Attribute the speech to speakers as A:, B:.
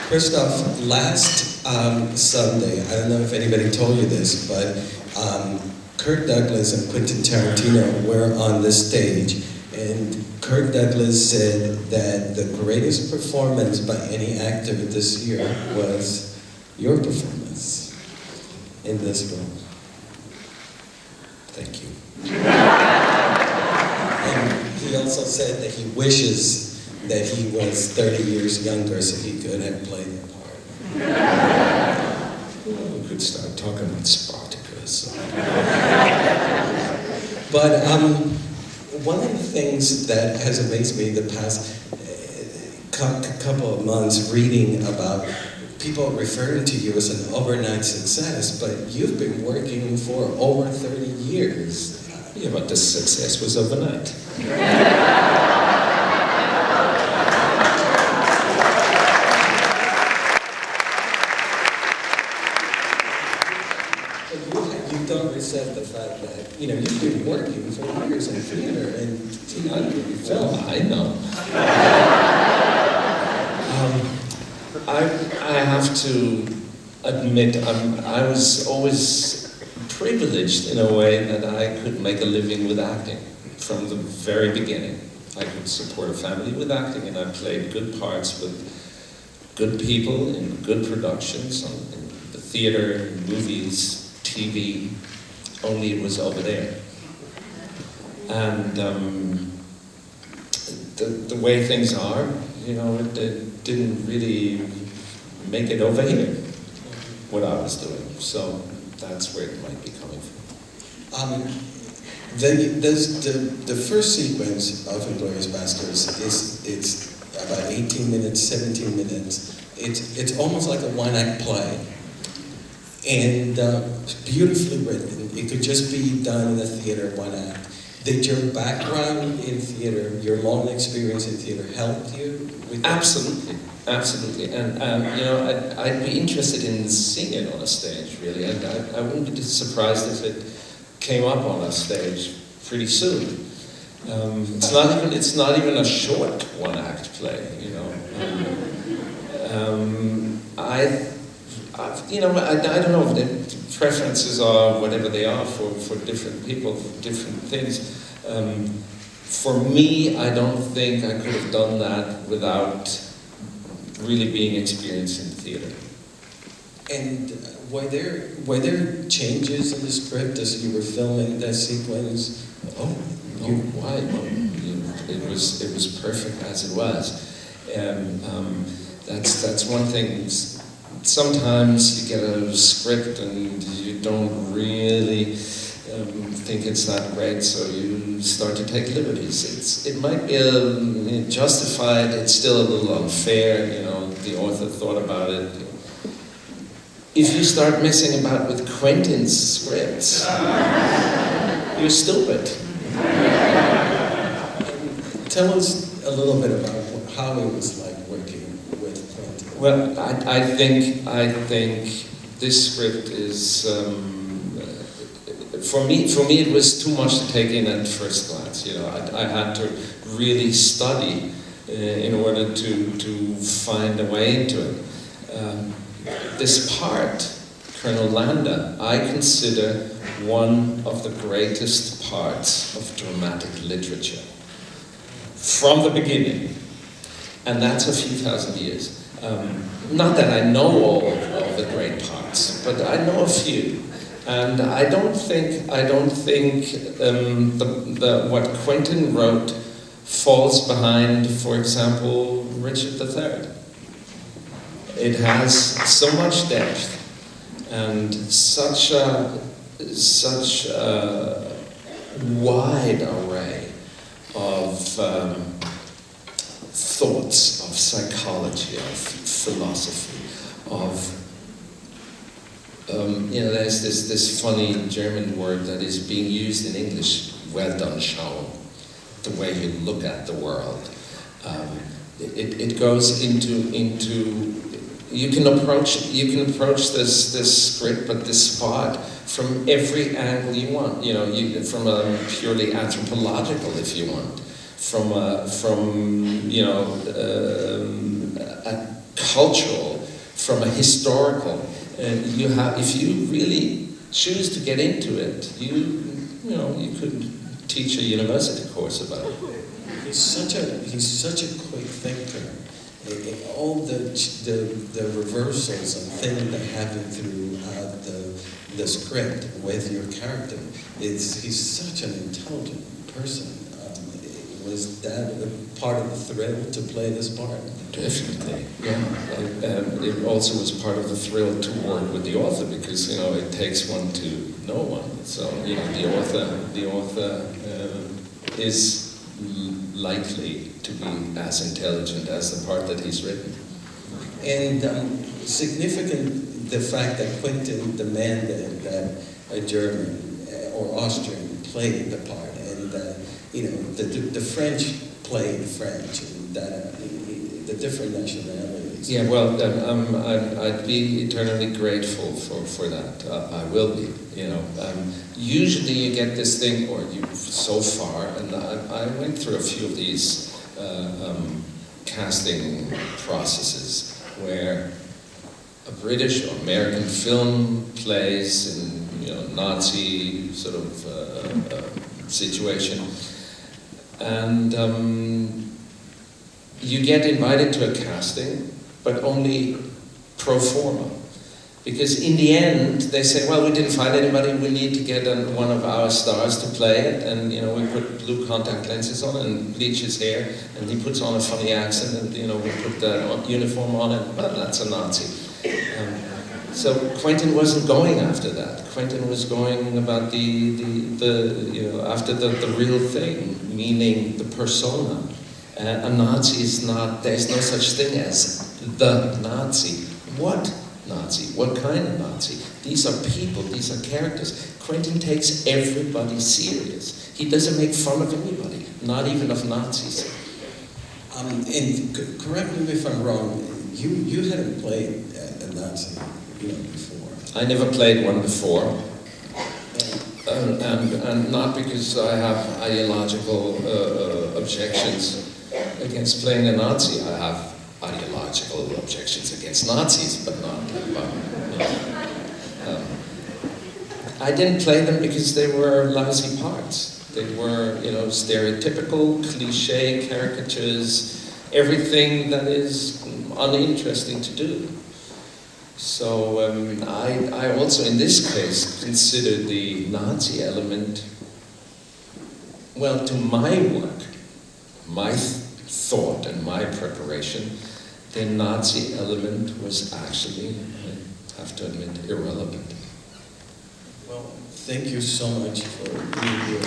A: Christoph, last Sunday, I don't know if anybody told you this, but Kirk Douglas and Quentin Tarantino were on the stage, and Kirk Douglas said that the greatest performance by any actor this year was your performance in this film. Thank you. And he also said that he wishes that he was 30 years younger so he could have played the part.
B: Well, we could start talking about Spartacus.
A: But one of the things that has amazed me the past couple of months reading about people referring to you as an overnight success, but you've been working for over 30 years.
B: Yeah, but the success was overnight.
A: You don't resent the fact that, you've been working for years in theater and TV and film.
B: I know. I have to admit, I was always privileged in a way that I could make a living with acting from the very beginning. I could support a family with acting, and I played good parts with good people in good productions, in the theater, in movies, TV, only it was over there. And the way things are, it didn't really make it over here, what I was doing. So that's where it might be coming from.
A: The first sequence of Inglourious Basterds it's about 18 minutes, 17 minutes. It's almost like a one-act play. And beautifully written. It could just be done in a theater, one act. Did your background in theater, your long experience in theater, help you with that?
B: Absolutely, absolutely. And I'd be interested in seeing it on a stage, really. And I wouldn't be surprised if it came up on a stage pretty soon. It's not even a short one-act play, I don't know if the preferences are whatever they are for different people, for different things. For me, I don't think I could have done that without really being experienced in theater.
A: And were there changes in the script as you were filming that sequence?
B: Why? It was perfect as it was. That's one thing. Sometimes you get a script and you don't really think it's that great, so you start to take liberties. It might be justified, it's still a little unfair, the author thought about it. If you start messing about with Quentin's scripts, you're stupid.
A: Tell us a little bit about how it was like working with Quentin.
B: Well, I think this script is for me it was too much to take in at first glance. I had to really study in order to find a way into it. This part, Colonel Landa, I consider one of the greatest parts of dramatic literature from the beginning, and that's a few thousand years. Not that I know all of the great parts, but I know a few, and I don't think what Quentin wrote falls behind, for example, Richard III. It has so much depth and such a wide array of thoughts, of psychology, of philosophy, of there's this funny German word that is being used in English, well done, Schauen, the way you look at the world. It goes into you can approach this script, but this spot from every angle you want. From a purely anthropological, if you want, from a cultural, from a historical. You have, if you really choose to get into it, you could teach a university course about it.
A: He's such a quick thinker. All the reversals and things that happen throughout the script with your character, he's such an intelligent person. Was that a part of the thrill to play this part?
B: Definitely, yeah. It also was part of the thrill to work with the author, because it takes one to know one. So the author is likely to be as intelligent as the part that he's written.
A: And significant the fact that Quentin demanded that a German or Austrian played the part, and the French played French, and the different nationalities.
B: Yeah, well, I'd be eternally grateful for that. I will be. Usually you get this thing, so far, and I went through a few of these casting processes where a British or American film plays in Nazi sort of situation, and you get invited to a casting, but only pro forma. Because in the end, they say, well, we didn't find anybody, we need to get one of our stars to play it, and we put blue contact lenses on and bleach his hair, and he puts on a funny accent, and we put the uniform on, and well, that's a Nazi. So Quentin wasn't going after that. Quentin was going about after the real thing, meaning the persona. A Nazi is not, there's no such thing as the Nazi. What Nazi? What kind of Nazi? These are people, these are characters. Quentin takes everybody serious. He doesn't make fun of anybody, not even of Nazis.
A: And correct me if I'm wrong, you hadn't played a Nazi before.
B: I never played one before. And not because I have ideological objections against playing a Nazi. I have ideological objections against Nazis, but not. I didn't play them because they were lousy parts. They were, stereotypical, cliche caricatures, everything that is uninteresting to do. So I also, in this case, considered the Nazi element, well, to my work, my thought and my preparation, the Nazi element was actually, I have to admit, irrelevant.
A: Well, thank you so much for being here.